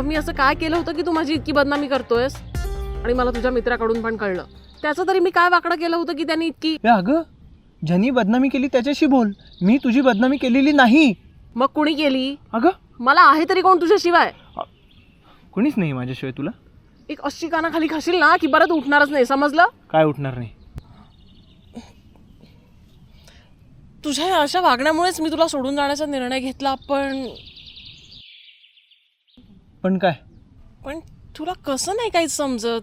अगं मी असं काय केलं होतं की तू माझी इतकी बदनामी करतोयस? आणि मला तुझ्या मित्राकडून पण कळलं. त्याचं तरी मी काय वाकडं केलं होतं की त्यांनी इतकी? अगं ज्यांनी बदनामी केली त्याच्याशी बोल, मी तुझी बदनामी केलेली नाही. मग कुणी केली? अगं मला आहे तरी कोण तुझ्याशिवाय? कोणीच नाही माझ्याशिवाय तुला. एक अशी कानाखाली खाशील ना की परत उठणारच नाही, समजलं? काय उठणार नाही? तुझ्या या अशा वागण्यामुळेच मी तुला सोडून जाण्याचा निर्णय घेतला. पण काय? पण तुला कसं नाही काहीच समजत?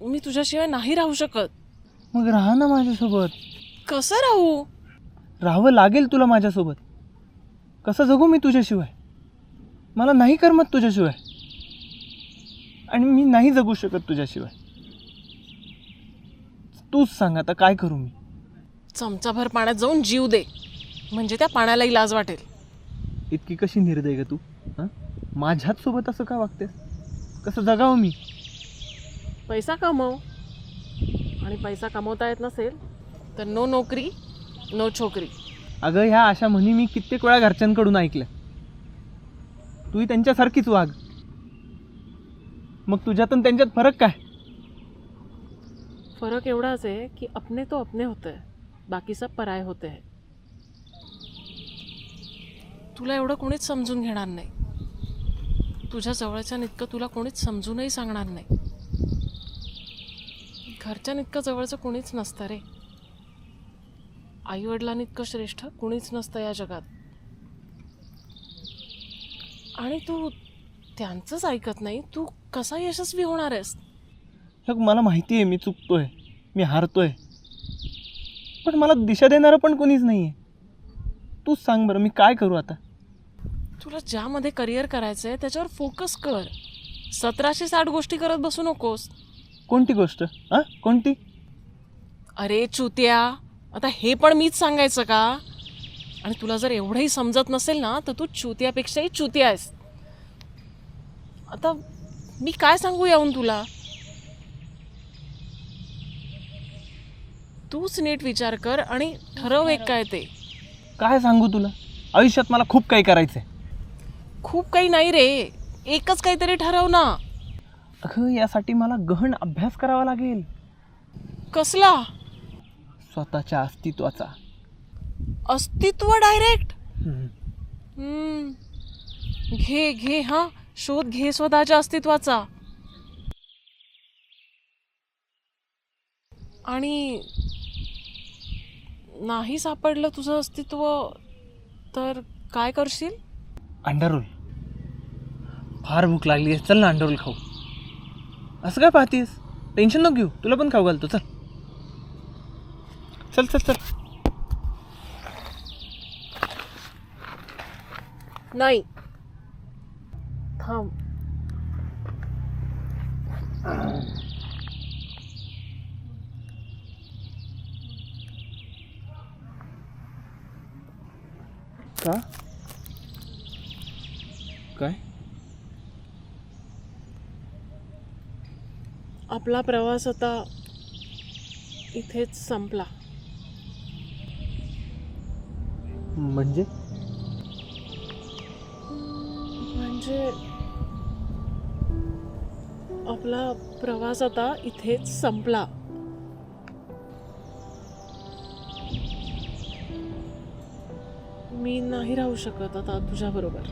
मी तुझ्याशिवाय नाही राहू शकत. मग राहा ना माझ्यासोबत. कसं राहू? राहावं लागेल तुला माझ्यासोबत. कसं जगू मी तुझ्याशिवाय? मला नाही करमत तुझ्याशिवाय, आणि मी नाही जगू शकत तुझ्याशिवाय. तूच सांग आता काय करू मी? चमचाभर पाण्यात जाऊन जीव दे, म्हणजे त्या पाण्यालाही लाज वाटेल. इतकी कशी निर्दय ग तू? हां, माझ्याच सोबत असं का वागतेस? कसं जगावं मी? पैसा कमव, आणि पैसा कमवता येत नसेल तर नो नोकरी नो छोकरी. अगं ह्या अशा म्हणी मी कित्येक वेळा घरच्यांकडून ऐकल्या. तूही त्यांच्यासारखीच वाग. मग तुझ्यात आणि त्यांच्यात फरक काय? फरक एवढाच आहे की अपने तो अपने होते हैं, बाकी सब पराये होते हैं. तुला एवढं कोणीच समजून घेणार नाही. तुझ्या जवळच्यानितकं तुला कोणीच समजूनही सांगणार नाही. घरच्यानितकं जवळचं कोणीच नसतं रे. आईवडिलांइतकं श्रेष्ठ कोणीच नसतं या जगात. आणि तू त्यांचंच ऐकत नाही, तू कसा यशस्वी होणार आहेस? मला माहिती आहे मी चुकतोय, मी हारतोय, पण मला दिशा देणारं पण कोणीच नाही आहे. तूच सांग बरं, मी काय करू आता? तुला ज्यामध्ये करिअर करायचं आहे त्याच्यावर फोकस कर. 1760 गोष्टी करत बसू नकोस. कोणती गोष्ट? हां, कोणती? अरे चुत्या, आता हे पण मीच सांगायचं का? आणि तुला जर एवढंही समजत नसेल ना तर तू चुत्यापेक्षाही चुत्या आहेस. आता मी काय सांगू यावून तुला? तूच नीट विचार कर आणि ठरव एक काय ते. काय सांगू तुला? आयुष्यात मला खूप काही करायचं आहे. खूप काही नाही रे, एकच काहीतरी ठरव ना. अगं यासाठी मला गहन अभ्यास करावा लागेल. कसला? स्वतःच्या अस्तित्वाचा. अस्तित्व डायरेक्ट? घे घे, हा शोध घे स्वतःच्या अस्तित्वाचा. आणि नाही सापडलं तुझं अस्तित्व तर काय करशील? अंडारोल. फार भूक लागली आहे, चल ना अंडारोल खाऊ. असं काय पाहतेस? टेन्शन नको घेऊ, तुला पण खाऊ घालतो. चल चल चल चल. नाही, थांब. का? काय? आपला प्रवास आता इथेच संपला. म्हणजे आपला प्रवास आता इथेच संपला. मी नाही राहू शकत आता तुझ्याबरोबर.